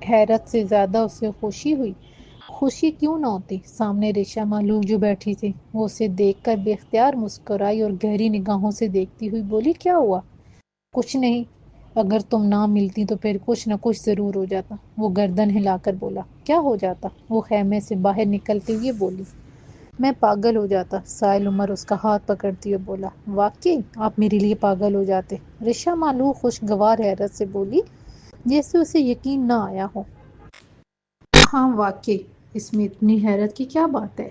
حیرت سے زیادہ اسے خوشی ہوئی۔ خوشی کیوں نہ ہوتی، سامنے ریشا مالوک جو بیٹھی تھی وہ اسے دیکھ کر بے اختیار مسکرائی اور گہری نگاہوں سے دیکھتی ہوئی بولی، کیا ہوا؟ کچھ نہیں، اگر تم نہ ملتی تو پھر کچھ نہ کچھ ضرور ہو جاتا۔ وہ گردن ہلا کر بولا، کیا ہو جاتا؟ وہ خیمے سے باہر نکلتے ہوئے بولی، میں پاگل ہو جاتا۔ سائل عمر اس کا ہاتھ پکڑتی ہوئے بولا، واقعی آپ میرے لیے پاگل ہو جاتے؟ ریشا مالوک خوشگوار حیرت سے بولی، جیسے اسے یقین نہ آیا ہو۔ ہاں واقعی، اس میں اتنی حیرت کی کیا بات ہے؟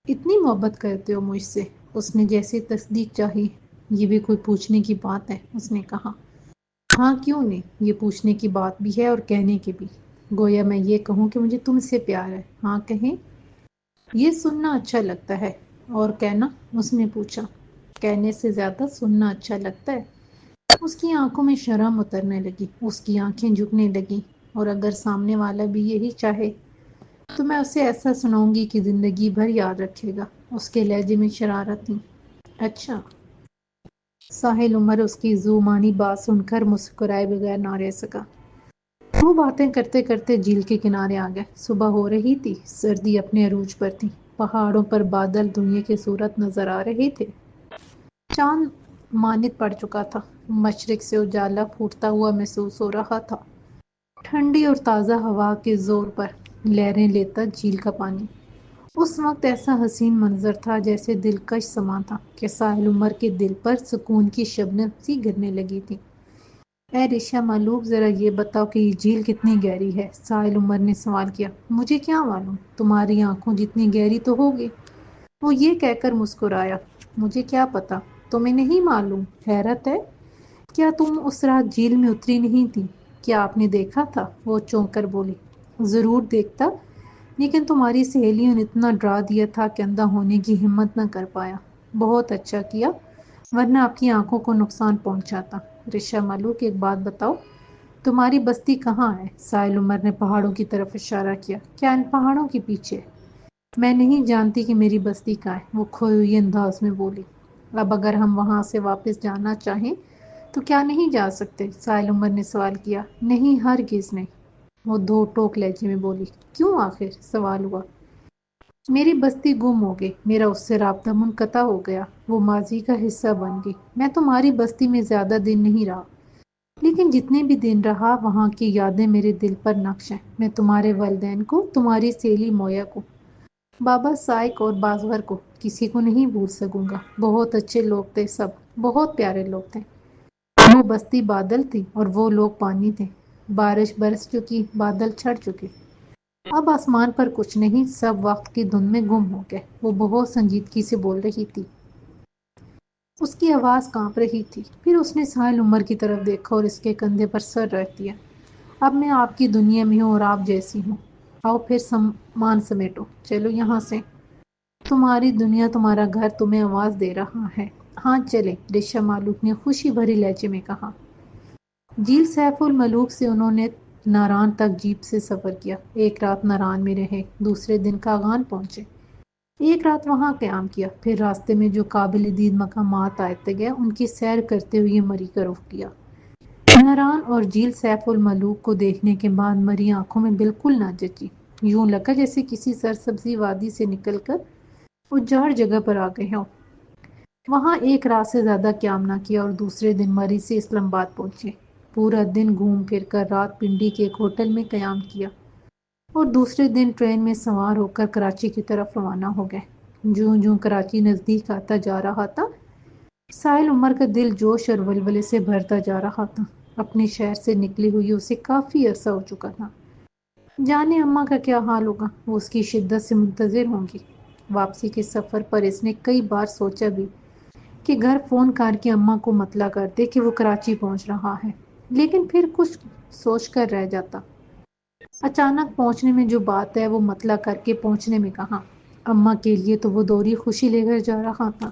اتنی محبت کرتے ہو مجھ سے؟ اس نے جیسے تصدیق چاہی، یہ بھی کوئی پوچھنے کی بات ہے؟ اس نے کہا، ہاں کیوں نہیں، یہ پوچھنے کی بات بھی ہے اور کہنے کی بھی۔ گویا میں یہ کہوں کہ مجھے تم سے پیار ہے۔ ہاں کہیں؟ یہ سننا اچھا لگتا ہے، اور کہنا؟ اس نے پوچھا۔ کہنے سے زیادہ سننا اچھا لگتا ہے۔ اس کی آنکھوں میں شرم اترنے لگی، اس کی آنکھیں جھکنے لگی، اور اگر سامنے والا بھی یہی چاہے تو میں اسے ایسا سناؤں گی کہ زندگی بھر یاد رکھے گا۔ اس کے لہجے میں شرارت تھی۔ اچھا؟ ساحل عمر اس کی زومانی بات سن کر مسکرائے بغیر نہ رہ سکا۔ وہ باتیں کرتے کرتے جھیل کے کنارے آ گئے۔ صبح ہو رہی تھی، سردی اپنے عروج پر تھی، پہاڑوں پر بادل دنیا کے صورت نظر آ رہے تھے۔ چاند ماند پڑ چکا تھا، مشرق سے اجالا پھوٹتا ہوا محسوس ہو رہا تھا، ٹھنڈی اور تازہ ہوا کے زور پر لہریں لیتا جھیل کا پانی۔ اس وقت ایسا حسین منظر تھا جیسے دلکش سما تھا کہ ساحل عمر کے دل پر سکون کی شبنم سی گرنے لگی تھی۔ اے ریشا مالوک، ذرا یہ بتاؤ کہ یہ جھیل کتنی گہری ہے؟ ساحل عمر نے سوال کیا۔ مجھے کیا معلوم، تمہاری آنکھوں جتنی گہری تو ہوگی۔ وہ یہ کہہ کر مسکرایا، مجھے کیا پتا، تمہیں نہیں معلوم؟ حیرت ہے، کیا تم اس رات جھیل میں اتری نہیں تھی؟ کیا آپ نے دیکھا تھا؟ وہ چونک کر بولی، ضرور دیکھتا، لیکن تمہاری سہیلیوں نے اتنا ڈرا دیا تھا کہ اندھا ہونے کی ہمت نہ کر پایا۔ بہت اچھا کیا، ورنہ آپ کی آنکھوں کو نقصان پہنچاتا۔ ریشا مالوک، ایک بات بتاؤ، تمہاری بستی کہاں ہے؟ ساحل عمر نے پہاڑوں کی طرف اشارہ کیا۔ کیا ان پہاڑوں کے پیچھے؟ میں نہیں جانتی کہ میری بستی کہاں ہے، وہ کھوئی ہوئی انداز میں بولی۔ اب اگر ہم وہاں سے واپس جانا چاہیں تو کیا نہیں جا سکتے؟ ساحل عمر نے سوال کیا۔ نہیں، ہرگز نہیں، وہ دو ٹوک لہجے میں بولی۔ کیوں آخر؟ سوال ہوا۔ میری بستی گم ہو گئی، میرا اس سے رابطہ منقطع ہو گیا، وہ ماضی کا حصہ بن گئی۔ میں تمہاری بستی میں زیادہ دن نہیں رہا، لیکن جتنے بھی دن رہا وہاں کی یادیں میرے دل پر نقش ہیں۔ میں تمہارے والدین کو، تمہاری سہیلی مویا کو، بابا سائق اور بازور کو، کسی کو نہیں بھول سکوں گا۔ بہت اچھے لوگ تھے سب، بہت پیارے لوگ تھے۔ وہ بستی بادل تھی اور وہ لوگ پانی تھے۔ بارش برس چکی، بادل چھٹ چکے، اب آسمان پر کچھ نہیں، سب وقت کی دھند میں گم ہو گئے۔ وہ بہت سنجیدگی سے بول رہی تھی، اس کی آواز کانپ رہی تھی۔ پھر اس نے ساحل عمر کی طرف دیکھا اور اس کے کندھے پر سر رکھ دیا۔ اب میں آپ کی دنیا میں ہوں اور آپ جیسی ہوں۔ آؤ پھر سامان سمیٹو، چلو یہاں سے، تمہاری دنیا، تمہارا گھر تمہیں آواز دے رہا ہے۔ ہاں چلیں، ریشا مالوک نے خوشی بھری لہجے میں کہا۔ جھیل سیف الملوک سے انہوں نے ناران تک جیپ سے سفر کیا۔ ایک رات ناران میں رہے، دوسرے دن کاغان پہنچے، ایک رات وہاں قیام کیا، پھر راستے میں جو قابل دید مقامات آتے گئے ان کی سیر کرتے ہوئے مری کا رخ کیا۔ ناران اور جھیل سیف الملوک کو دیکھنے کے بعد مری آنکھوں میں بالکل نہ جچی، یوں لگا جیسے کسی سرسبزی وادی سے نکل کر اجاڑ جگہ پر آ گئے ہوں۔ وہاں ایک رات سے زیادہ قیام نہ کیا اور دوسرے دن مری سے اسلام آباد پہنچے۔ پورا دن گھوم پھر کر رات پنڈی کے ایک ہوٹل میں قیام کیا اور دوسرے دن ٹرین میں سوار ہو کر کراچی کی طرف روانہ ہو گئے۔ جوں جوں کراچی نزدیک آتا جا رہا تھا، ساحل عمر کا دل جوش اور ولولے سے بھرتا جا رہا تھا۔ اپنے شہر سے نکلی ہوئی اسے کافی عرصہ ہو چکا تھا۔ جانے اماں کا کیا حال ہوگا، وہ اس کی شدت سے منتظر ہوں گی۔ واپسی کے سفر پر اس نے کئی بار سوچا بھی کہ گھر فون کر کے اماں کو مطلع کر دے کہ وہ کراچی پہنچ رہا ہے، لیکن پھر کچھ سوچ کر رہ جاتا۔ اچانک پہنچنے میں جو بات ہے وہ مطلع کر کے پہنچنے میں کہاں؟ اماں کے لیے تو وہ دوہری خوشی لے کر جا رہا تھا۔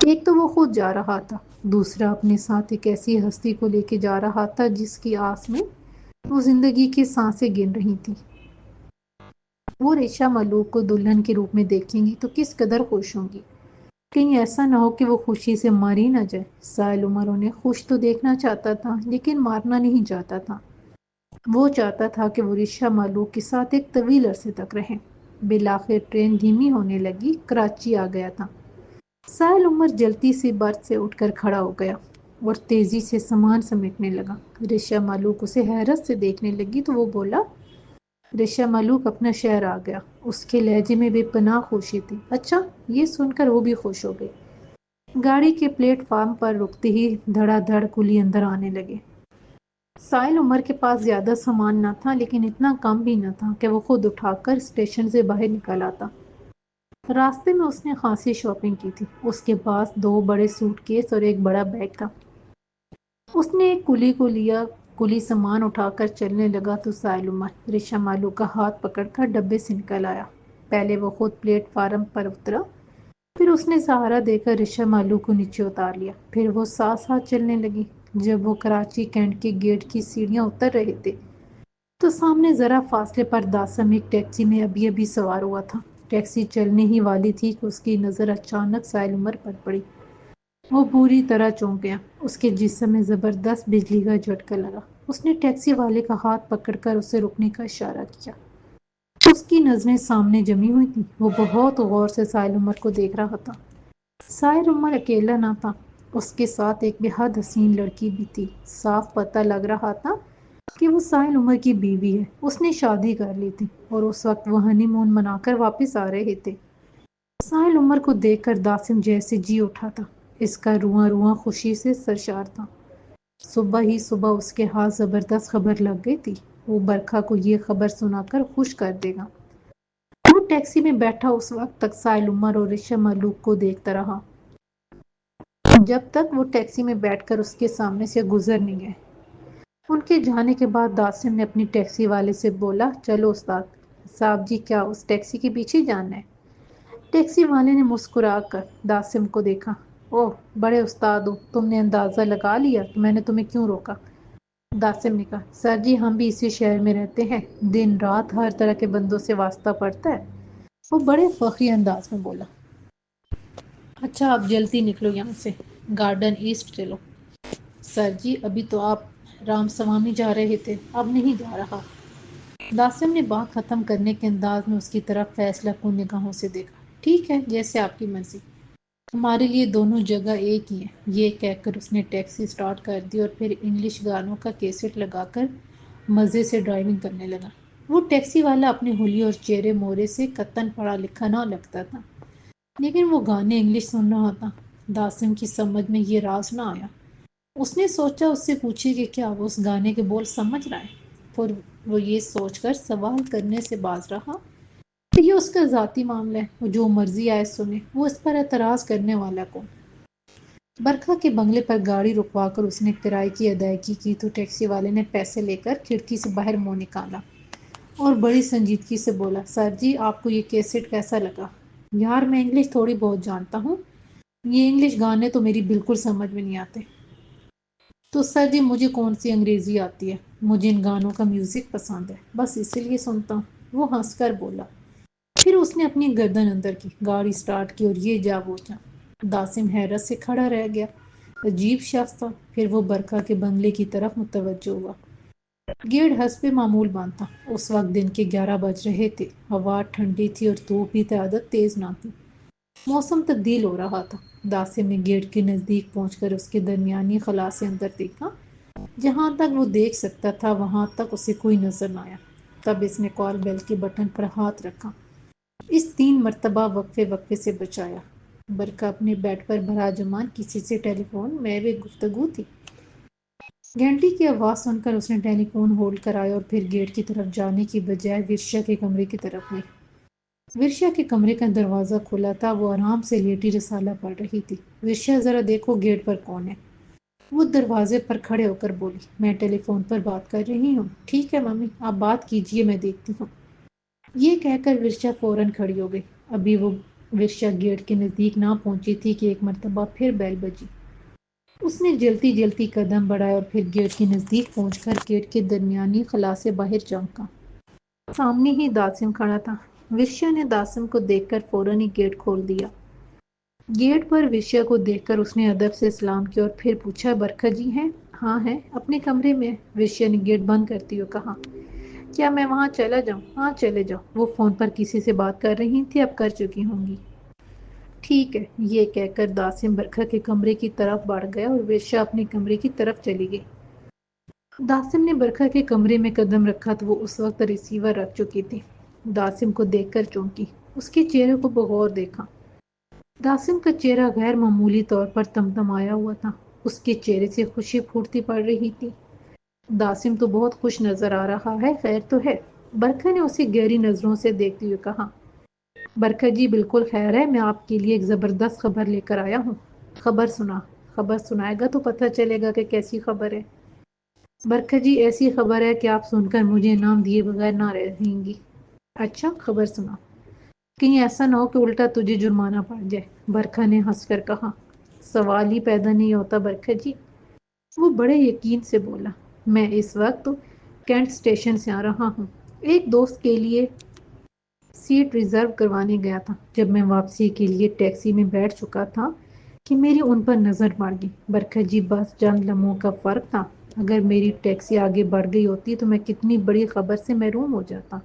ایک تو وہ خود جا رہا تھا، دوسرا اپنے ساتھ ایک ایسی ہستی کو لے کے جا رہا تھا جس کی آس میں وہ زندگی کی سانسیں گن رہی تھی۔ وہ ریشا ملوک کو دلہن کے روپ میں دیکھیں گی تو کس قدر خوش ہوں گی، کہیں ایسا نہ ہو کہ وہ خوشی سے مر ہی نہ جائے۔ ساحل عمر انہیں خوش تو دیکھنا چاہتا تھا لیکن مارنا نہیں چاہتا تھا۔ وہ چاہتا تھا کہ وہ رشا مالوک کے ساتھ ایک طویل عرصے تک رہیں۔ بالآخر ٹرین دھیمی ہونے لگی، کراچی آ گیا تھا۔ سائل عمر جلدی سے برتھ سے اٹھ کر کھڑا ہو گیا اور تیزی سے سامان سمیٹنے لگا۔ رشا مالوک اسے حیرت سے دیکھنے لگی تو وہ بولا، رشا مالوک اپنا شہر آ گیا۔ اس کے لہجے میں بے پناہ خوشی تھی۔ اچھا، یہ سن کر وہ بھی خوش ہو گئی۔ گاڑی کے پلیٹ فارم پر رکتے ہی دھڑا دھڑ کلی اندر آنے لگے۔ سائل عمر کے پاس زیادہ سامان نہ تھا، لیکن اتنا کم بھی نہ تھا کہ وہ خود اٹھا کر اسٹیشن سے باہر نکل آتا۔ راستے میں اس نے خاصی شاپنگ کی تھی۔ اس کے پاس 2 بڑے سوٹ کیس اور ایک بڑا بیگ تھا۔ اس نے ایک کلی کو لیا۔ کلی سامان اٹھا کر چلنے لگا تو سائل عمر رشا مالوک کا ہاتھ پکڑ کر ڈبے سے نکل آیا۔ پہلے وہ خود پلیٹ فارم پر اترا، پھر اس نے سہارا دے کر رشا مالوک کو نیچے اتار لیا۔ پھر وہ ساتھ ساتھ چلنے لگی۔ جب وہ کراچی کینٹ کے گیٹ کی سیڑھیاں اتر رہے تھے تو سامنے ذرا فاصلے پر داسم ایک ٹیکسی میں ابھی ابھی سوار ہوا تھا۔ ٹیکسی چلنے ہی والی تھی کہ اس کی نظر اچانک سائل عمر پر پڑی۔ وہ پوری طرح چونک گیا۔ اس کے جسم میں زبردست بجلی کا جھٹکا لگا۔ اس نے ٹیکسی والے کا ہاتھ پکڑ کر اسے رکنے کا اشارہ کیا۔ اس کی نظریں سامنے جمی ہوئی تھیں۔ وہ بہت غور سے سائل عمر کو دیکھ رہا تھا۔ سائل عمر اکیلا نہ تھا، اس کے ساتھ ایک بے حد حسین لڑکی بھی تھی۔ صاف پتہ لگ رہا تھا کہ وہ سائل عمر کی بیوی ہے۔ اس نے شادی کر لی تھی اور اس وقت وہ ہنی مون منا کر واپس آ رہے تھے۔ سائل عمر کو دیکھ کر داسم جیسے جی اٹھا تھا۔ اس کا رواں رواں خوشی سے سرشار تھا۔ صبح ہی صبح اس کے ہاتھ زبردست خبر لگ گئی تھی۔ وہ برکھا کو یہ خبر سنا کر خوش کر دے گا۔ وہ ٹیکسی میں بیٹھا اس وقت تک سائل عمر اور رشا مالوک کو دیکھتا رہا، جب تک وہ ٹیکسی میں بیٹھ کر اس کے سامنے سے گزر نہیں گئے۔ ان کے جانے کے بعد داسم نے اپنی ٹیکسی والے سے بولا، چلو استاد صاحب جی، کیا اس ٹیکسی کے پیچھے جانا ہے؟ ٹیکسی والے نے مسکرا کر داسم کو دیکھا۔ اوہ بڑے استاد ہو، تم نے اندازہ لگا لیا کہ میں نے تمہیں کیوں روکا؟ داسم نے کہا، سر جی ہم بھی اسی شہر میں رہتے ہیں، دن رات ہر طرح کے بندوں سے واسطہ پڑتا ہے۔ وہ بڑے فخری انداز میں بولا، اچھا اب جلدی نکلو یہاں سے، گارڈن ایسٹ چلو۔ سر جی ابھی تو آپ رام سوامی جا رہے تھے، اب نہیں جا رہا۔ داسم نے بات ختم کرنے کے انداز میں اس کی طرف فیصلہ کن نگاہوں سے دیکھا۔ ٹھیک ہے، جیسے آپ کی مرضی، ہمارے لیے دونوں جگہ ایک ہی ہے۔ یہ کہہ کر اس نے ٹیکسی سٹارٹ کر دی اور پھر انگلش گانوں کا کیسٹ لگا کر مزے سے ڈرائیونگ کرنے لگا۔ وہ ٹیکسی والا اپنے حلیے اور چہرے مورے سے قطعاً پڑھا لکھا نہ لگتا تھا، لیکن وہ گانے انگلش سن رہا تھا۔ داسم کی سمجھ میں یہ راز نہ آیا۔ اس نے سوچا اس سے پوچھے کہ کیا وہ اس گانے کے بول سمجھ رہا ہے، پھر وہ یہ سوچ کر سوال کرنے سے باز رہا کہ یہ اس کا ذاتی معاملہ ہے، وہ جو مرضی آئے سنے، وہ اس پر اعتراض کرنے والا کون؟ برکھا کے بنگلے پر گاڑی رکوا کر اس نے کرائے کی ادائیگی کی تو ٹیکسی والے نے پیسے لے کر کھڑکی سے باہر منہ نکالا اور بڑی سنجیدگی سے بولا، سر جی آپ کو یہ کیسٹ کیسا لگا؟ یار میں انگلش تھوڑی بہت جانتا ہوں، یہ انگلش گانے تو میری بالکل سمجھ میں نہیں آتے۔ تو سر جی مجھے کون سی انگریزی آتی ہے، مجھے ان گانوں کا میوزک پسند ہے، بس اسی لیے سنتا ہوں۔ وہ ہنس کر بولا۔ پھر اس نے اپنی گردن اندر کی، گاڑی سٹارٹ کی اور یہ جا وہ جا۔ داسم حیرت سے کھڑا رہ گیا۔ عجیب شخص تھا۔ پھر وہ برکھا کے بنگلے کی طرف متوجہ ہوا۔ گیٹ حسب معمول بند تھا۔ اس وقت دن کے 11 بج رہے تھے۔ ہوا ٹھنڈی تھی اور دھوپ بھی زیادہ تیز نہ تھی۔ موسم تبدیل ہو رہا تھا۔ داسم نے گیٹ کے نزدیک پہنچ کر اس کے درمیانی خلا سے اندر دیکھا۔ جہاں تک وہ دیکھ سکتا تھا وہاں تک اسے کوئی نظر نہ آیا۔ تب اس نے کال بیل کے بٹن پر ہاتھ رکھا۔ اس 3 مرتبہ وقفے وقفے سے بچایا۔ برکھا اپنے بیڈ پر براجمان کسی سے ٹیلی فون میں گفتگو تھی۔ گھنٹی کی آواز سن کر اس نے ٹیلی فون ہولڈ کرایا اور پھر گیٹ کی طرف جانے کی بجائے ورشا کے کمرے کی طرف گئی۔ ورشا کے کمرے کا دروازہ کھلا تھا۔ وہ آرام سے لیٹی رسالہ پڑھ رہی تھی۔ ورشا ذرا دیکھو گیٹ پر کون ہے؟ وہ دروازے پر کھڑے ہو کر بولی۔ میں ٹیلی فون پر بات کر رہی ہوں۔ ٹھیک ہے ممی، آپ بات کیجئے، میں دیکھتی ہوں۔ یہ کہہ کر ورشا فوراً کھڑی ہو گئی۔ ابھی وہ ورشا گیٹ کے نزدیک نہ پہنچی تھی کہ ایک مرتبہ پھر بیل بجی۔ اس نے جلتی جلتی قدم بڑھائے اور پھر گیٹ کے نزدیک پہنچ کر گیٹ کے درمیانی خلا سے باہر جھانکا۔ سامنے ہی داسم کھڑا تھا۔ ورشا نے داسم کو دیکھ کر فوراً ہی گیٹ کھول دیا۔ گیٹ پر ورشا کو دیکھ کر اس نے ادب سے سلام کیا اور پھر پوچھا، برکھا جی ہیں؟ ہاں ہے اپنے کمرے میں، وشیا نے گیٹ بند کرتی ہوئے کہا۔ کیا میں وہاں چلا جاؤں؟ ہاں چلے جاؤ، وہ فون پر کسی سے بات کر رہی تھی، اب کر چکی ہوں گی۔ ٹھیک ہے، یہ کہہ کر داسم برکھا کے کمرے کی طرف بڑھ گیا اور وشیا اپنے کمرے کی طرف چلی گئی۔ داسم نے برکھا کے کمرے میں قدم رکھا تو وہ اس وقت ریسیور رکھ چکی تھی۔ داسم کو دیکھ کر چونکی، اس کے چہرے کو بغور دیکھا۔ داسم کا چہرہ غیر معمولی طور پر تمتمایا ہوا تھا، اس کے چہرے سے خوشی پھوٹتی پڑ رہی تھی۔ داسم تو بہت خوش نظر آ رہا ہے، خیر تو ہے؟ برکھا نے اسے گہری نظروں سے دیکھتے ہوئے کہا۔ برکھا جی بالکل خیر ہے، میں آپ کے لیے ایک زبردست خبر لے کر آیا ہوں۔ خبر سنا؟ خبر سنائے گا تو پتہ چلے گا کہ کیسی خبر ہے۔ برکھا جی ایسی خبر ہے کہ آپ سن کر مجھے انعام دیے بغیر نہ رہیں گی۔ اچھا خبر سنا، کہیں ایسا نہ ہو کہ الٹا تجھے جرمانہ پڑ جائے، برکھا نے ہنس کر کہا۔ سوال ہی پیدا نہیں ہوتا برکھا جی، وہ بڑے یقین سے بولا۔ میں اس وقت کینٹ اسٹیشن سے آ رہا ہوں، ایک دوست کے لیے سیٹ ریزرو کروانے گیا تھا۔ جب میں واپسی کے لیے ٹیکسی میں بیٹھ چکا تھا کہ میری ان پر نظر پڑ گئی۔ برکھا جی بس چند لمحوں کا فرق تھا، اگر میری ٹیکسی آگے بڑھ گئی ہوتی تو میں کتنی بڑی خبر سے محروم ہو جاتا۔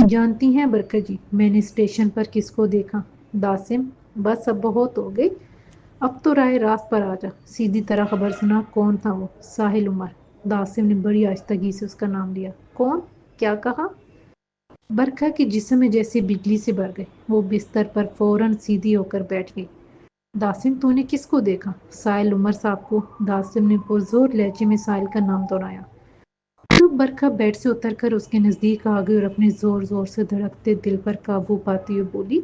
جانتی ہیں برکھا جی میں نے اسٹیشن پر کس کو دیکھا؟ داسم بس اب بہت ہو گئی، اب تو راہ راست پر آ جا، سیدھی طرح خبر سنا۔ کون تھا وہ؟ ساحل عمر۔ داسم نے بڑی آہستگی سے اس کا نام لیا۔ کون؟ کیا کہا؟ برکھا کے جسم میں جیسے بجلی سے بھر گئے، وہ بستر پر فوراً سیدھی ہو کر بیٹھ گئی۔ داسم تو نے کس کو دیکھا؟ ساحل عمر صاحب کو، داسم نے پرزور لہجے میں ساحل کا نام دہرایا۔ تو برکھا بیڈ سے اتر کر اس کے نزدیک آ گئی اور اپنے زور زور سے دھڑکتے دل پر قابو پاتی ہوئی بولی۔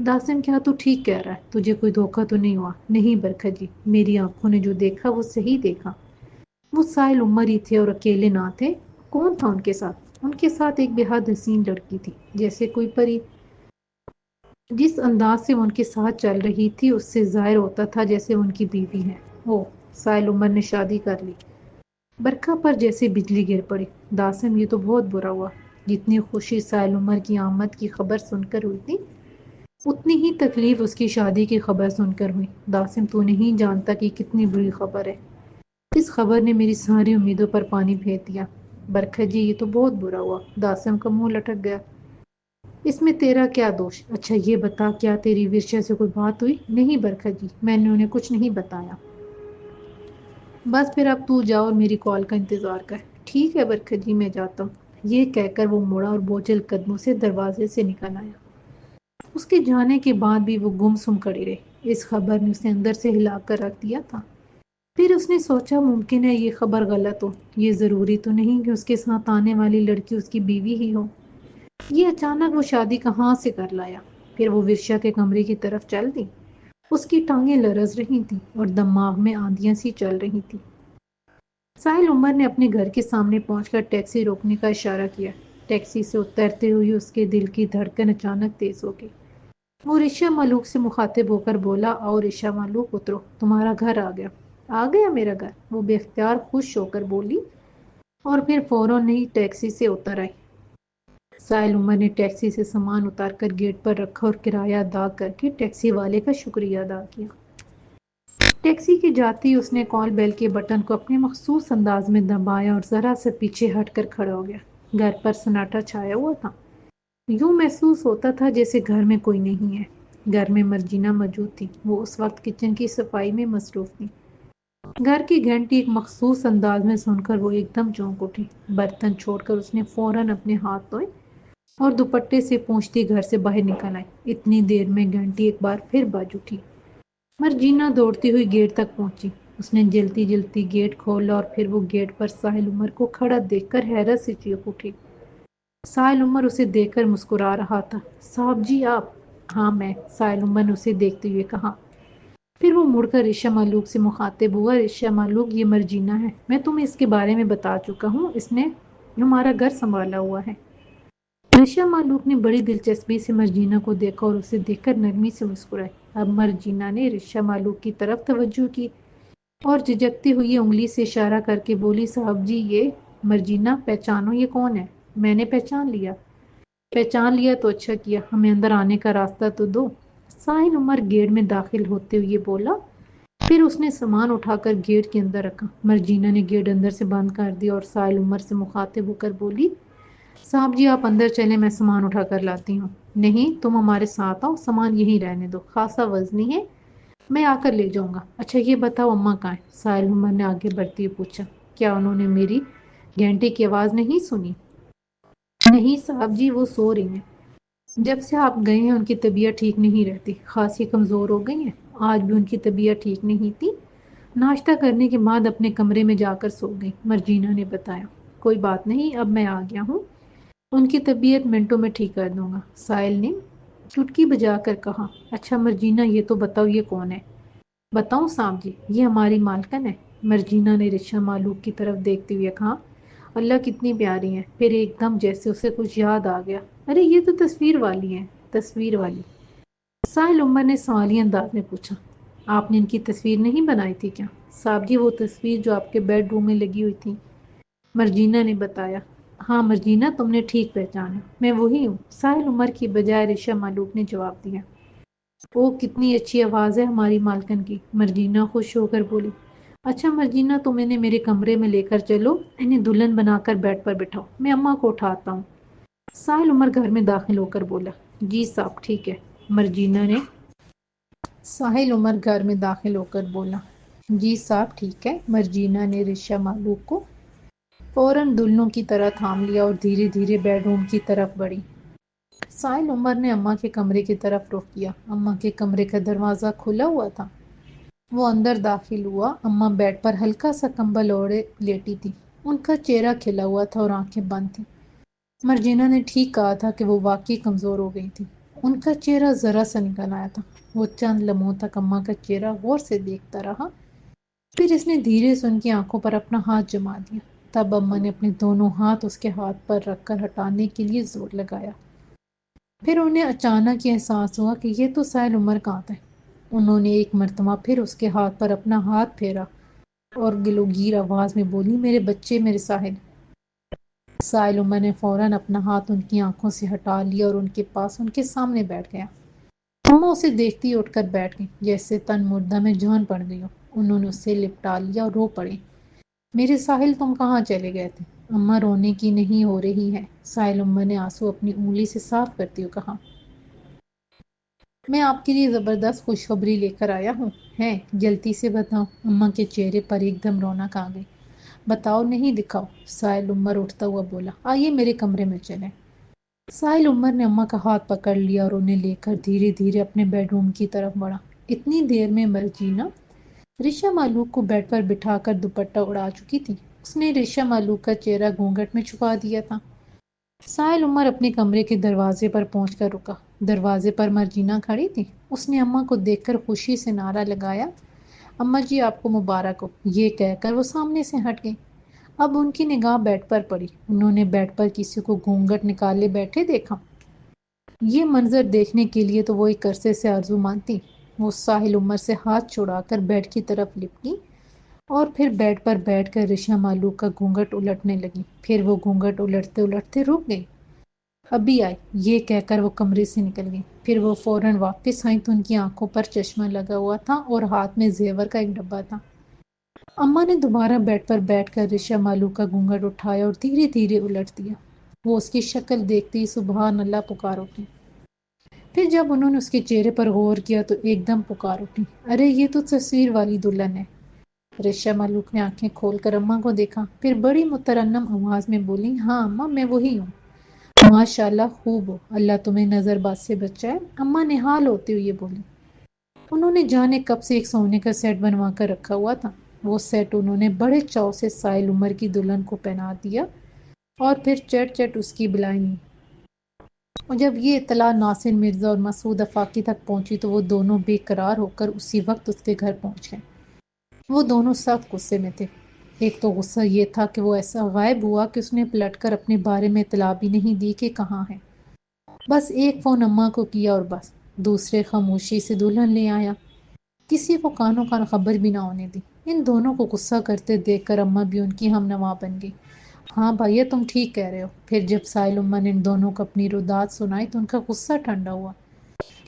داسم کیا تو ٹھیک کہہ رہا ہے، تجھے کوئی دھوکہ تو نہیں ہوا؟ نہیں برکھا جی، میری آنکھوں نے جو دیکھا وہ صحیح دیکھا، وہ ساحل عمر ہی تھے اور اکیلے نہ تھے۔ کون تھا ان کے ساتھ؟ ان کے ساتھ ایک بے حد حسین لڑکی تھی، جیسے کوئی پری۔ جس انداز سے وہ ان کے ساتھ چل رہی تھی اس سے ظاہر ہوتا تھا جیسے ان کی بیوی ہے۔ او، ساحل عمر نے شادی کر لی۔ برکھا پر جیسے بجلی گر پڑی۔ داسم یہ تو بہت برا ہوا، جتنی خوشی ساحل عمر کی آمد کی خبر سن کر ہوئی تھی اتنی ہی تکلیف اس کی شادی کی خبر سن کر ہوئی۔ داسم تو نہیں جانتا کہ کتنی بری خبر ہے، اس خبر نے میری ساری امیدوں پر پانی پھیر دیا۔ برکھا جی یہ تو بہت برا ہوا، داسم کا منہ لٹک گیا۔ اس میں تیرا کیا دوش؟ اچھا یہ بتا کیا تیری ورشا سے کوئی بات ہوئی؟ نہیں برکھا جی، میں نے انہیں کچھ نہیں بتایا۔ بس پھر اب تو جا اور میری کال کا انتظار کر۔ ٹھیک ہے برکھا جی میں جاتا ہوں، یہ کہہ کر وہ مڑا اور بوجھل قدموں سے دروازے سے نکل آیا۔ اس کے جانے کے بعد بھی وہ گم سم کھڑی رہی، اس خبر نے اسے اندر سے ہلا کر رکھ دیا تھا۔ پھر اس نے سوچا ممکن ہے یہ خبر غلط ہو، یہ ضروری تو نہیں کہ اس کے ساتھ آنے والی لڑکی اس کی بیوی ہی ہو۔ یہ اچانک وہ شادی کہاں سے کر لایا؟ پھر وہ ورشا کے کمرے کی طرف چل دی، اس کی ٹانگیں لرز رہی تھیں اور دماغ میں آندیاں سی چل رہی تھیں۔ ساحل عمر نے اپنے گھر کے سامنے پہنچ کر ٹیکسی روکنے کا اشارہ کیا۔ ٹیکسی سے اترتے ہوئے اس کے دل کی دھڑکن اچانک تیز ہو گئی۔ وہ رشا ملوک سے مخاطب ہو کر بولا، آؤ رشا ملوک اترو، تمہارا گھر آ گیا۔ آ گیا میرا گھر؟ وہ بے اختیار خوش ہو کر بولی اور پھر فوراً ہی ٹیکسی سے اتر آئی۔ ساحل عمر نے ٹیکسی سے سامان اتار کر گیٹ پر رکھا اور کرایہ ادا کر کے ٹیکسی والے کا شکریہ ادا کیا۔ ٹیکسی کے جاتے ہی اس نے کال بیل کے بٹن کو اپنے مخصوص انداز میں دبایا اور ذرا سا پیچھے ہٹ کر کھڑا ہو گیا۔ گھر پر سناٹا چھایا ہوا تھا، یوں محسوس ہوتا تھا جیسے گھر میں کوئی نہیں ہے۔ گھر میں مرجینا موجود تھی، وہ اس وقت کچن کی صفائی میں مصروف تھی۔ گھر کی گھنٹی ایک مخصوص انداز میں سن کر وہ ایک دم چونک اٹھی۔ برتن چھوڑ کر اس نے فوراً اپنے ہاتھ دھوئے اور دوپٹے سے پونچھتی گھر سے باہر نکل آئی۔ اتنی دیر میں گھنٹی ایک بار پھر بج اٹھی۔ مرجینا دوڑتی ہوئی گیٹ تک پہنچی، اس نے جلتی جلتی گیٹ کھولا اور پھر وہ گیٹ پر ساحل عمر کو کھڑا دیکھ کر حیرت سے چیخ اٹھی۔ ساحل عمر اسے دیکھ کر مسکرا رہا تھا۔ صاحب جی آپ؟ ہاں میں، ساحل عمر نے اسے دیکھتے ہوئے کہا۔ پھر وہ مڑ کر رشا ملوک سے مخاطب ہوا، رشا ملوک یہ مرجینا ہے، میں تمہیں اس کے بارے میں بتا چکا ہوں، اس نے ہمارا گھر سنبھالا ہوا ہے۔ رشا ملوک نے بڑی دلچسپی سے مرجینا کو دیکھا اور اسے دیکھ کر نرمی سے مسکرائی۔ اب مرجینا نے رشا ملوک کی طرف توجہ کی اور جھجکتی ہوئی انگلی سے اشارہ کر کے بولی، صاحب جی یہ مرجینا پہچانو یہ کون ہے؟ میں نے پہچان لیا۔ پہچان لیا تو اچھا کیا، ہمیں اندر آنے کا راستہ تو دو۔ ساحل عمر گیٹ میں داخل ہوتے ہوئے بولا، پھر اس نے سامان اٹھا کر گیٹ کے اندر رکھا۔ مرجینہ نے گیٹ اندر سے بند کر دیا اور سائل عمر سے مخاطب ہو کر بولی، صاحب جی آپ اندر چلیں، میں سامان اٹھا کر لاتی ہوں۔ نہیں، تم ہمارے ساتھ آؤ، سامان یہیں رہنے دو، خاصا وزنی ہے، میں آ کر لے جاؤں گا۔ اچھا یہ بتاؤ اماں کہاں ہیں؟ سائل عمر نے آگے بڑھتے ہوئے پوچھا۔ کیا انہوں نے میری گھنٹے کی آواز نہیں سنی؟ نہیں صاحب جی، وہ سو رہی ہیں۔ جب سے آپ گئے ہیں ان کی طبیعت ٹھیک نہیں رہتی، خاصی کمزور ہو گئی ہیں۔ آج بھی ان کی طبیعت ٹھیک نہیں تھی، ناشتہ کرنے کے بعد اپنے کمرے میں جا کر سو گئی، مرجینہ نے بتایا۔ کوئی بات نہیں، اب میں آ گیا ہوں، ان کی طبیعت منٹوں میں ٹھیک کر دوں گا، سائل نے چٹکی بجا کر کہا۔ اچھا مرجینہ یہ تو بتاؤ یہ کون ہے؟ بتاؤں صاحب جی، یہ ہماری مالکن ہے، مرجینہ نے رشا معلوق کی طرف دیکھتے ہوئے کہا۔ اللہ کتنی پیاری ہیں۔ پھر ایک دم جیسے اسے کچھ یاد آ گیا، ارے یہ تو تصویر والی ہیں، تصویر والی۔ سائل عمر نے سوالیہ انداز میں پوچھا۔ آپ نے ان کی تصویر نہیں بنائی تھی کیا؟ صاحب جی وہ تصویر جو آپ کے بیڈ روم میں لگی ہوئی تھی، مرجینہ نے بتایا۔ ہاں مرجینہ، تم نے ٹھیک پہچانا، میں وہی ہوں، سائل عمر کی بجائے رشا معلوق نے جواب دیا۔ او کتنی اچھی آواز ہے ہماری مالکن کی، مرجینہ خوش ہو کر بولی۔ اچھا مرجینہ تم انہیں میرے کمرے میں لے کر چلو، انہیں دلہن بنا کر بیڈ پر بٹھاؤ، میں اماں کو اٹھاتا ہوں۔ سائل عمر گھر میں داخل ہو کر بولا۔ جی صاحب ٹھیک ہے، مرجینہ نے ساحل عمر گھر میں داخل ہو کر بولا۔ جی صاحب ٹھیک ہے، مرجینہ نے رشا معلوق کو فوراً دلہنوں کی طرح تھام لیا اور دھیرے دھیرے بیڈ روم کی طرف بڑھی۔ سائل عمر نے اماں کے کمرے کی طرف رخ کیا۔ اماں کے کمرے کا دروازہ کھلا ہوا تھا۔ وہ اندر داخل ہوا۔ اماں بیڈ پر ہلکا سا کمبل اوڑھے لیٹی تھی، ان کا چہرہ کھلا ہوا تھا اور آنکھیں بند تھیں۔ مرجینہ نے ٹھیک کہا تھا کہ وہ واقعی کمزور ہو گئی تھی، ان کا چہرہ ذرا سا نکل آیا تھا۔ وہ چند لمحوں تک اماں کا چہرہ غور سے دیکھتا رہا، پھر اس نے دھیرے سے ان کی آنکھوں پر اپنا ہاتھ جما دیا۔ تب اماں نے اپنے دونوں ہاتھ اس کے ہاتھ پر رکھ کر ہٹانے کے لیے زور لگایا۔ پھر انہیں اچانک یہ احساس ہوا کہ یہ تو سائل عمر کہاں ہے۔ انہوں نے ایک مرتبہ پھر اس کے ہاتھ پر اپنا ہاتھ پھیرا اور گلوگیر آواز میں بولی، میرے بچے، میرے ساحل۔ سائل عمر نے فوراً اپنا ہاتھ ان کی آنکھوں سے ہٹا لیا اور ان کے پاس ان کے سامنے بیٹھ گیا۔ اماں اسے دیکھتی اٹھ کر بیٹھ گئی، جیسے تن مردہ میں جان پڑ گئی ہو۔ انہوں نے اسے لپٹا لیا اور رو پڑے۔ میرے ساحل تم کہاں چلے گئے تھے؟ اماں رونے کی نہیں ہو رہی ہے، سائل عمر نے آنسو اپنی انگلی سے صاف کرتے ہوئے کہا۔ میں آپ کے لیے زبردست خوشخبری لے کر آیا ہوں، ہے جلدی سے بتاؤ۔ اماں کے چہرے پر ایک دم رونق آ گئی۔ بتاؤ نہیں دکھاؤ، سائل عمر اٹھتا ہوا بولا۔ آئیے میرے کمرے میں چلیں۔ سائل عمر نے اماں کا ہاتھ پکڑ لیا اور انہیں لے کر دھیرے دھیرے اپنے بیڈ روم کی طرف بڑھا۔ اتنی دیر میں مرجینہ رشا معلوق کو بیڈ پر بٹھا کر دوپٹہ اڑا چکی تھی۔ اس نے رشا معلوق کا چہرہ گھونگھٹ میں چھپا دیا تھا۔ سائل عمر اپنے کمرے کے دروازے پر پہنچ کر رکا۔ دروازے پر مرجینہ کھڑی تھی۔ اس نے اماں کو دیکھ کر خوشی سے نعرہ لگایا، اماں جی آپ کو مبارک ہو۔ یہ کہہ کر وہ سامنے سے ہٹ گئی۔ اب ان کی نگاہ بیڈ پر پڑی۔ انہوں نے بیڈ پر کسی کو گھونگھٹ نکالے بیٹھے دیکھا۔ یہ منظر دیکھنے کے لیے تو وہ ایک عرصے سے آرزو مانتی۔ وہ ساحل عمر سے ہاتھ چھڑا کر بیڈ کی طرف لپکی اور پھر بیڈ پر بیٹھ کر رشا معلوق کا گھونگھٹ الٹنے لگی۔ پھر وہ گھونگھٹ الٹتے الٹتے رک گئی۔ ابھی آئی، یہ کہہ کر وہ کمرے سے نکل گئی۔ پھر وہ فوراً واپس آئی تو ان کی آنکھوں پر چشمہ لگا ہوا تھا اور ہاتھ میں زیور کا ایک ڈبہ تھا۔ اماں نے دوبارہ بیڈ پر بیٹھ کر رشا معلوق کا گھونگھٹ اٹھایا اور دھیرے دھیرے الٹ دیا۔ وہ اس کی شکل دیکھتے ہی سبحان اللہ پکار اٹھی۔ پھر جب انہوں نے اس کے چہرے پر غور کیا تو ایک دم پکار اٹھی، ارے یہ تو تصویر والی دلہن ہے۔ رشا معلوق نے آنکھیں کھول کر اماں کو دیکھا، پھر بڑی مترنم آواز میں بولی، ہاں اماں میں وہی ہوں۔ ماشاء اللہ خوب ہو، اللہ تمہیں نظر باد سے بچائے، اماں نہال ہوتے ہوئے بولی۔ انہوں نے جانے کب سے ایک سونے کا سیٹ بنوا کر رکھا ہوا تھا، وہ سیٹ انہوں نے بڑے چاؤ سے سائل عمر کی دلہن کو پہنا دیا اور پھر چٹ چٹ اس کی بلائیں لی۔ اور جب یہ اطلاع ناصر مرزا اور مسعود افاقی تک پہنچی تو وہ دونوں بے قرار ہو کر اسی وقت اس کے گھر پہنچ گئے۔ وہ دونوں سخت غصے میں تھے۔ ایک تو غصہ یہ تھا کہ وہ ایسا غائب ہوا کہ اس نے پلٹ کر اپنے بارے میں اطلاع بھی نہیں دی کہ کہاں ہے، بس ایک فون اماں کو کیا اور بس۔ دوسرے خاموشی سے دلہن لے آیا، کسی کو کانوں کان خبر بھی نہ ہونے دی۔ ان دونوں کو غصہ کرتے دیکھ کر اماں بھی ان کی ہم نوا بن گئی۔ ہاں بھائی تم ٹھیک کہہ رہے ہو۔ پھر جب سائل اماں نے ان دونوں کو اپنی ردات سنائی تو ان کا غصہ ٹھنڈا ہوا،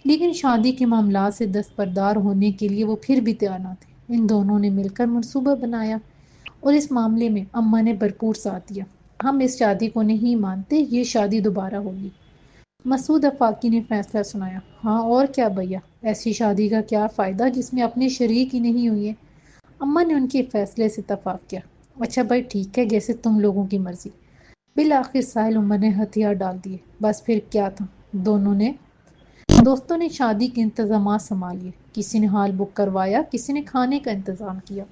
لیکن شادی کے معاملات سے دستبردار ہونے کے لیے وہ پھر بھی تیار نہ تھے۔ ان دونوں نے مل کر منصوبہ بنایا اور اس معاملے میں اماں نے بھرپور ساتھ دیا۔ ہم اس شادی کو نہیں مانتے، یہ شادی دوبارہ ہوگی۔ مسعود افاقی نے فیصلہ سنایا۔ ہاں اور کیا بھیا، ایسی شادی کا کیا فائدہ جس میں اپنے شریک ہی نہیں ہوئے؟ اماں نے ان کے فیصلے سے اتفاق کیا۔ اچھا بھائی ٹھیک ہے، جیسے تم لوگوں کی مرضی۔ بالآخر ساحل عمر نے ہتھیار ڈال دیے۔ بس پھر کیا تھا، دوستوں نے شادی کے انتظامات سنبھال لیے۔ کسی نے ہال بک کروایا، کسی نے کھانے کا انتظام کیا،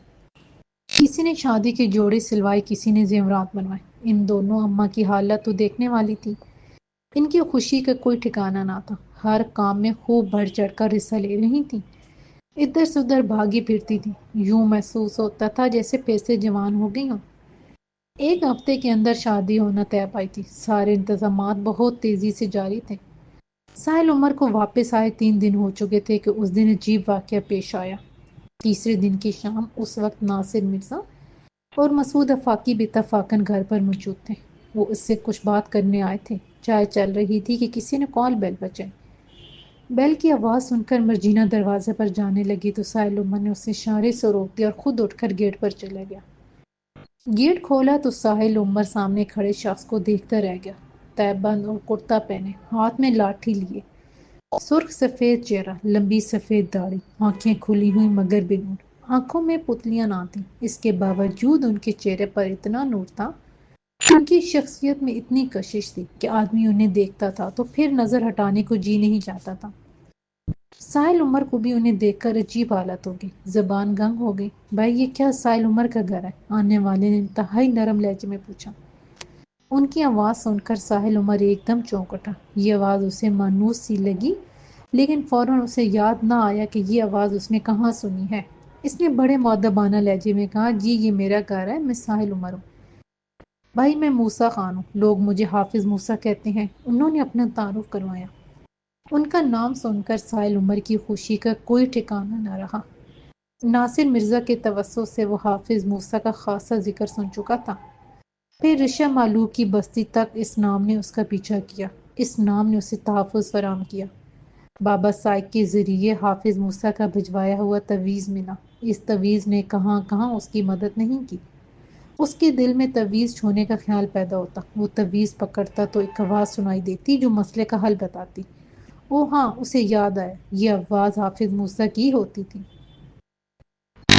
کسی نے شادی کے جوڑے سلوائے، کسی نے زیورات بنوائے۔ ان دونوں اماں کی حالت تو دیکھنے والی تھی۔ ان کی خوشی کا کوئی ٹھکانہ نہ تھا، ہر کام میں خوب بڑھ چڑھ کر حصہ لے رہی تھیں، ادھر سے ادھر بھاگی پھرتی تھی، یوں محسوس ہوتا تھا جیسے پھر سے جوان ہو گئی ہوں۔ ایک ہفتے کے اندر شادی ہونا طے پائی تھی، سارے انتظامات بہت تیزی سے جاری تھے۔ ساحل عمر کو واپس آئے 3 دن ہو چکے تھے کہ اس دن عجیب واقعہ پیش آیا۔ تیسرے دن کی شام، اس وقت ناصر مرزا اور مسعود افاقی بھی اتفاقاً گھر پر موجود تھے۔ وہ اس سے کچھ بات کرنے آئے تھے۔ چائے چل رہی تھی کہ کسی نے کال بیل بجائی۔ بیل کی آواز سن کر مرجینہ دروازے پر جانے لگی تو ساحل عمر نے اسے اشارے سے روک دیا اور خود اٹھ کر گیٹ پر چلا گیا۔ گیٹ کھولا تو ساحل عمر سامنے کھڑے شخص کو دیکھتا رہ گیا۔ تہہ بند اور کرتا پہنے، ہاتھ میں لاٹھی لیے، سرخ سفید چہرہ، لمبی سفید داڑھی، آنکھیں کھلی ہوئی مگر بے نور، آنکھوں میں پتلیاں نہ تھیں۔ اس کے باوجود ان کے چہرے پر اتنا نور تھا، ان کی شخصیت میں اتنی کشش تھی کہ آدمی انہیں دیکھتا تھا تو پھر نظر ہٹانے کو جی نہیں چاہتا تھا۔ ساحل عمر کو بھی انہیں دیکھ کر عجیب حالت ہو گئی، زبان گنگ ہو گئی۔ بھائی یہ کیا ساحل عمر کا گھر ہے؟ آنے والے نے انتہائی نرم لہجے میں پوچھا۔ ان کی آواز سن کر ساحل عمر ایک دم چونک اٹھا۔ یہ آواز اسے مانوس سی لگی، لیکن فوراً اسے یاد نہ آیا کہ یہ آواز اس نے کہاں سنی ہے۔ اس نے بڑے مؤدبانہ لہجے میں کہا، جی یہ میرا گھر ہے، میں ساحل عمر ہوں۔ بھائی میں موسیٰ خان ہوں، لوگ مجھے حافظ موسیٰ کہتے ہیں۔ انہوں نے اپنا تعارف کروایا۔ ان کا نام سن کر ساحل عمر کی خوشی کا کوئی ٹھکانہ نہ رہا۔ ناصر مرزا کے توسط سے وہ حافظ موسیٰ کا خاصا ذکر سن چکا تھا۔ پھر رشا معلوق کی بستی تک اس نام نے اس کا پیچھا کیا، اس نام نے اسے تحفظ فراہم کیا۔ بابا سائق کے ذریعے حافظ موسیٰ کا بھجوایا ہوا تعویذ ملا۔ اس تعویذ نے کہاں کہاں اس کی مدد نہیں کی۔ اس کے دل میں تعویذ چھونے کا خیال پیدا ہوتا، وہ تعویذ پکڑتا تو ایک آواز سنائی دیتی جو مسئلے کا حل بتاتی۔ او ہاں، اسے یاد آیا، یہ آواز حافظ موسیٰ کی ہوتی تھی۔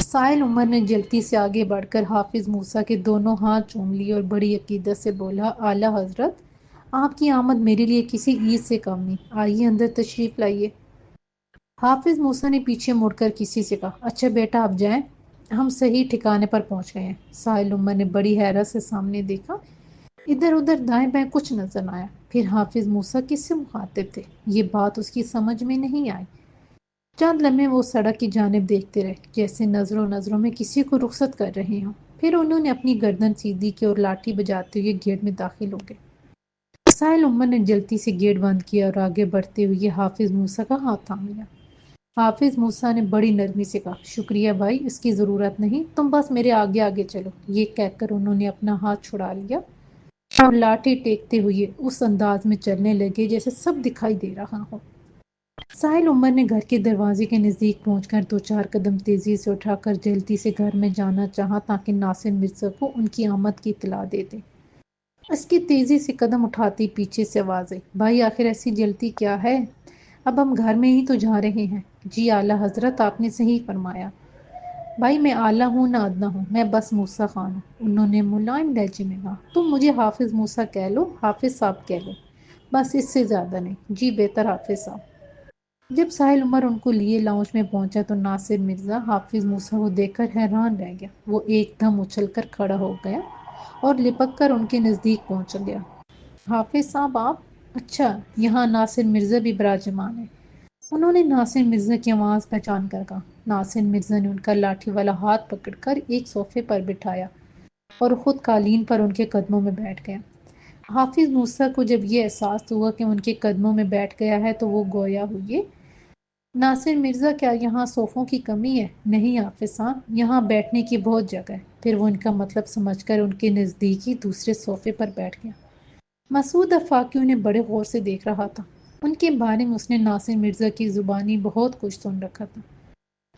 ساحل عمر نے جلدی سے آگے بڑھ کر حافظ موسیٰ کے دونوں ہاتھ چوم لیے اور بڑی عقیدت سے بولا، اعلیٰ حضرت، آپ کی آمد میرے لیے کسی عید سے کم نہیں، آئیے اندر تشریف لائیے۔ حافظ موسیٰ نے پیچھے مڑ کر کسی سے کہا، اچھا بیٹا آپ جائیں، ہم صحیح ٹھکانے پر پہنچ گئے ہیں۔ ساحل عمر نے بڑی حیرت سے سامنے دیکھا، ادھر ادھر دائیں بائیں کچھ نظر نہ آیا۔ پھر حافظ موسیٰ کس سے مخاطب تھے، یہ بات اس کی سمجھ میں نہیں آئی۔ چند لمحے وہ سڑک کی جانب دیکھتے رہے، جیسے نظروں نظروں میں کسی کو رخصت کر رہے ہوں۔ پھر انہوں نے اپنی گردن سیدھی کی اور لاٹھی بجاتے ہوئے گیٹ میں داخل ہو گئے۔ ساحل عمر نے جلدی سے گیٹ بند کیا اور آگے بڑھتے ہوئے حافظ موسیٰ کا ہاتھ تھام لیا۔ حافظ موسیٰ نے بڑی نرمی سے کہا، شکریہ بھائی، اس کی ضرورت نہیں، تم بس میرے آگے آگے چلو۔ یہ کہہ کر انہوں نے اپنا ہاتھ چھڑا لیا اور لاٹھی ٹیکتے ہوئے اس انداز میں چلنے لگے جیسے سب دکھائی دے رہا ہو۔ ساحل عمر نے گھر کے دروازے کے نزدیک پہنچ کر 2-4 قدم تیزی سے اٹھا کر جلدی سے گھر میں جانا چاہا تاکہ ناصر مرزا کو ان کی آمد کی اطلاع دے دے۔ اس کی تیزی سے قدم اٹھاتی پیچھے سے آواز آئی، بھائی آخر ایسی جلدی کیا ہے؟ اب ہم گھر میں ہی تو جا رہے ہیں۔ جی اعلیٰ حضرت، آپ نے صحیح فرمایا۔ بھائی میں اعلیٰ ہوں نہ ادنا ہوں، میں بس موسیٰ خان ہوں، انہوں نے ملائم لہجے میں کہا۔ تم مجھے حافظ موسیٰ کہہ لو، حافظ صاحب کہہ لو، بس اس سے زیادہ نہیں۔ جی بہتر حافظ صاحب۔ جب ساحل عمر ان کو لیے لاؤنج میں پہنچا تو ناصر مرزا حافظ موسیٰ کو دیکھ کر حیران رہ گیا۔ وہ ایک دم اچھل کر کھڑا ہو گیا اور لپک کر ان کے نزدیک پہنچ گیا۔ حافظ صاحب آپ؟ اچھا، یہاں ناصر مرزا بھی براجمان ہے، انہوں نے ناصر مرزا کی آواز پہچان کر کہا۔ ناصر مرزا نے ان کا لاٹھی والا ہاتھ پکڑ کر ایک صوفے پر بٹھایا اور خود قالین پر ان کے قدموں میں بیٹھ گیا۔ حافظ موسیٰ کو جب یہ احساس ہوا کہ ان کے قدموں میں بیٹھ گیا ہے تو وہ گویا ہوئے، ناصر مرزا کیا یہاں صوفوں کی کمی ہے؟ نہیں حافظ صاحب، یہاں بیٹھنے کی بہت جگہ ہے۔ پھر وہ ان کا مطلب سمجھ کر ان کے نزدیکی دوسرے صوفے پر بیٹھ گیا۔ مسعود افاقی انہیں بڑے غور سے دیکھ رہا تھا، ان کے بارے میں اس نے ناصر مرزا کی زبانی بہت کچھ سن رکھا تھا۔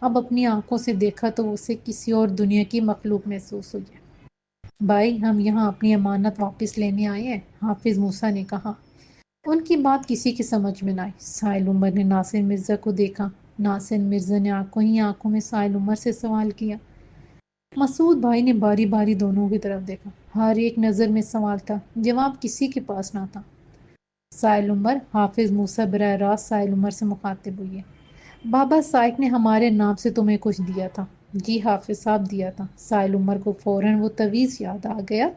اب اپنی آنکھوں سے دیکھا تو اسے کسی اور دنیا کی مخلوق محسوس ہوئی۔ بھائی ہم یہاں اپنی امانت واپس لینے آئے ہیں، حافظ موسیٰ نے کہا۔ ان کی بات کسی کی سمجھ میں نہ آئی۔ سائل عمر نے ناصر مرزا کو دیکھا۔ ناصر مرزا نے آنکھوں میں سائل عمر سے سوال کیا۔ مسعود بھائی نے باری باری دونوں کی طرف دیکھا۔ ہر ایک نظر میں سوال تھا، جواب کسی کے پاس نہ تھا۔ سائل عمر، حافظ موسیٰ براہ راست سائل عمر سے مخاطب ہوئی ہے۔ بابا سائق نے ہمارے نام سے تمہیں کچھ دیا تھا۔ جی حافظ صاحب دیا تھا۔ سائل عمر کو فوراً وہ تعویذ یاد آ گیا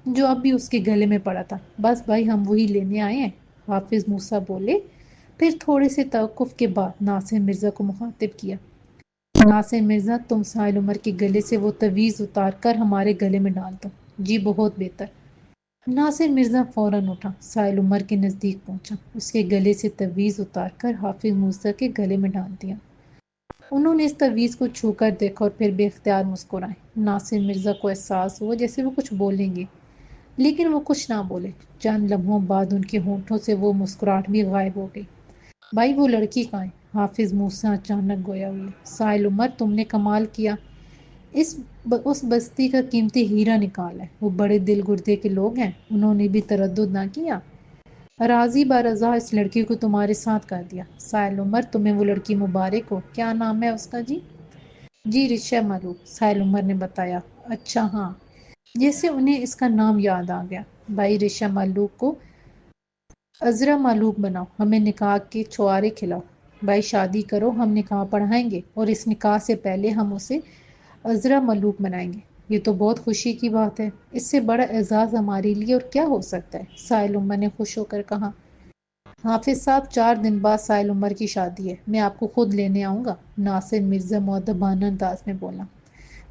جو اب بھی اس کے گلے میں پڑا تھا۔ بس بھائی ہم وہی لینے آئے ہیں، حافظ موسیٰ بولے۔ پھر تھوڑے سے توقف کے بعد ناصر مرزا کو مخاطب کیا۔ ناصر مرزا تم سائل عمر کے گلے سے وہ تعویذ اتار کر ہمارے گلے میں ڈال دو۔ جی بہت بہتر۔ ناصر مرزا فوراً اٹھا، سائل عمر کے نزدیک پہنچا، اس کے گلے سے تعویذ اتار کر حافظ موسیٰ کے گلے میں ڈال دیا۔ انہوں نے اس تعویذ کو چھو کر دیکھا اور پھر بے اختیار مسکرائے۔ ناصر مرزا کو احساس ہوا جیسے وہ کچھ بولیں گے، لیکن وہ کچھ نہ بولے۔ چند لمحوں بعد ان کے ہونٹوں سے وہ مسکراہٹ بھی غائب ہو گئی۔ بھائی وہ لڑکی کہاں ہے؟ حافظ موسیٰ اچانک گویا ہوئے۔ سائل عمر تم نے کمال کیا، اس بستی کا قیمتی ہیرا نکالا ہے۔ وہ بڑے دل گردے کے لوگ ہیں، انہوں نے بھی تردد نہ کیا، راضی برضا اس لڑکی کو تمہارے ساتھ کر دیا۔ سائل عمر تمہیں وہ لڑکی مبارک ہو، کیا نام ہے اس کا جی؟ جی رشا ملوک، سائل عمر نے بتایا۔ اچھا ہاں، جیسے انہیں اس کا نام یاد آ گیا۔ بھائی رشا ملوک کو عذرا ملوک بناؤ، ہمیں نکاح کے چھوارے کھلاؤ۔ بھائی شادی کرو، ہم نکاح پڑھائیں گے اور اس نکاح سے پہلے ہم اسے عذرا ملوک بنائیں گے۔ یہ تو بہت خوشی کی بات ہے، اس سے بڑا اعزاز ہمارے لیے اور کیا ہو سکتا ہے، سائل عمر نے خوش ہو کر کہا۔ حافظ صاحب 4 دن بعد سائل عمر کی شادی ہے، میں آپ کو خود لینے آؤں گا، ناصر مرزا مؤدبانہ انداز میں بولا۔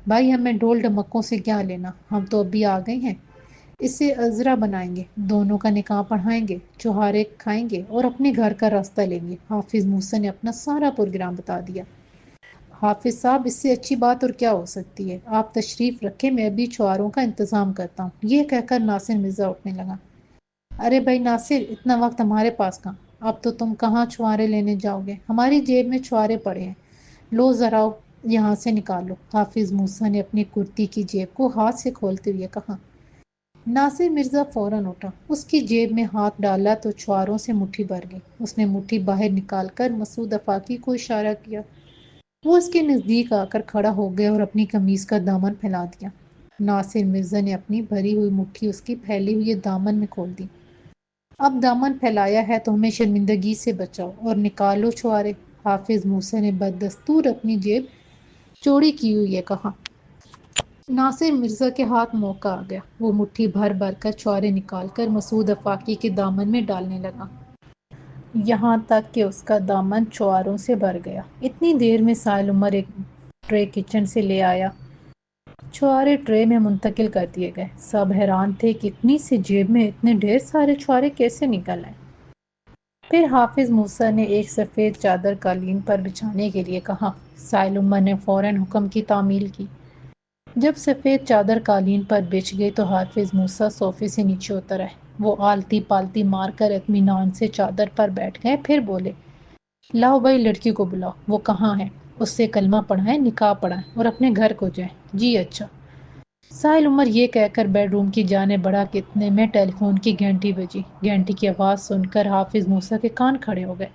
بھائی ہمیں ڈھول ڈمکوں سے کیا لینا، ہم تو ابھی آ گئے ہیں، اسے عذرا بنائیں گے، دونوں کا نکاح پڑھائیں گے، چوہارے کھائیں گے اور اپنے گھر کا راستہ لیں گے۔ حافظ موسیٰ نے اپنا سارا پروگرام بتا دیا۔ حافظ صاحب اس سے اچھی بات اور کیا ہو سکتی ہے، آپ تشریف رکھیں، میں ابھی چواروں کا انتظام کرتا ہوں، یہ کہہ کر ناصر مرزا اٹھنے لگا۔ ارے بھائی ناصر، اتنا وقت ہمارے پاس کہاں، اب تو تم کہاں چھوارے لینے جاؤ گے، ہماری جیب میں چھوارے پڑے ہیں، لو ذرا یہاں سے نکالو۔ حافظ موسیٰ نے اپنی کرتی کی جیب کو ہاتھ سے کھولتے ہوئے کہا۔ ناصر مرزا فوراً اٹھا، اس کی جیب میں ہاتھ ڈالا تو چھواروں سے مٹھی بھر گئی۔ اس نے مٹھی باہر نکال کر مسعود افاقی کو اشارہ کیا۔ وہ اس کے نزدیک آ کر کھڑا ہو گیا اور اپنی قمیض کا دامن پھیلا دیا۔ ناصر مرزا نے اپنی بھری ہوئی مٹھی اس کی پھیلی ہوئی دامن میں کھول دی۔ اب دامن پھیلایا ہے تو ہمیں شرمندگی سے بچاؤ اور نکالو چھوارے، حافظ موسیٰ نے بدستور اپنی جیب چوڑی کی ہوئی کہا۔ ناصر مرزا کے ہاتھ موقع آ گیا، وہ مٹھی بھر بھر کر چھوارے نکال کر مسعود افاقی کے دامن میں ڈالنے لگا، یہاں تک کہ اس کا دامن چھواروں سے بھر گیا۔ اتنی دیر میں سائل عمر ایک ٹرے کچن سے لے آیا، چھوارے ٹرے میں منتقل کر دیے گئے۔ سب حیران تھے کہ اتنی سی جیب میں اتنے ڈھیر سارے چھوارے کیسے نکل آئے۔ پھر حافظ موسیٰ نے ایک سفید چادر قالین پر بچھانے کے لیے کہا۔ سائل عمر نے فوراً حکم کی تعمیل کی۔ جب سفید چادر قالین پر بچھ گئی تو حافظ موسیٰ صوفے سے نیچے اتر آئے۔ وہ آلتی پالتی مار کر اطمینان سے چادر پر بیٹھ گئے، پھر بولے، لاؤ بھائی لڑکی کو بلاؤ، وہ کہاں ہے، اس سے کلمہ پڑھائیں، نکاح پڑھائیں اور اپنے گھر کو جائیں۔ جی اچھا۔ سائل عمر یہ کہہ کر بیڈ روم کی جانب بڑھا کہ اتنے میں ٹیلی فون کی گھنٹی بجی۔ گھنٹی کی آواز سن کر حافظ موسیٰ کے کان کھڑے ہو گئے،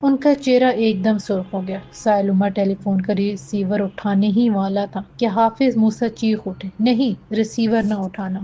ان کا چہرہ ایک دم سرخ ہو گیا۔ سائل عمر ٹیلی فون کا ریسیور اٹھانے ہی والا تھا کہ حافظ موسیٰ چیخ اٹھے، نہیں ریسیور نہ اٹھانا۔